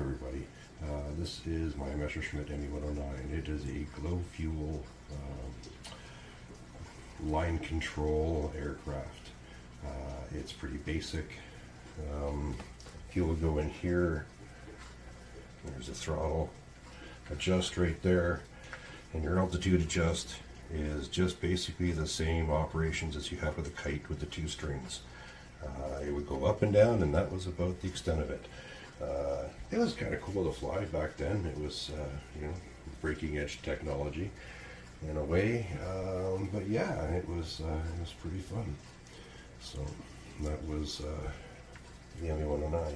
everybody, this is my Messerschmitt ME-109. It is a glow fuel line control aircraft. It's pretty basic. Fuel will go in here. There's a throttle adjust right there, and your altitude adjust is just basically the same operations as you have with a kite with the two strings. It would go up and down, and that was about the extent of it. It was kind of cool to fly back then. It was, you know, breaking edge technology in a way, but yeah, it was pretty fun. So that was the ME-109.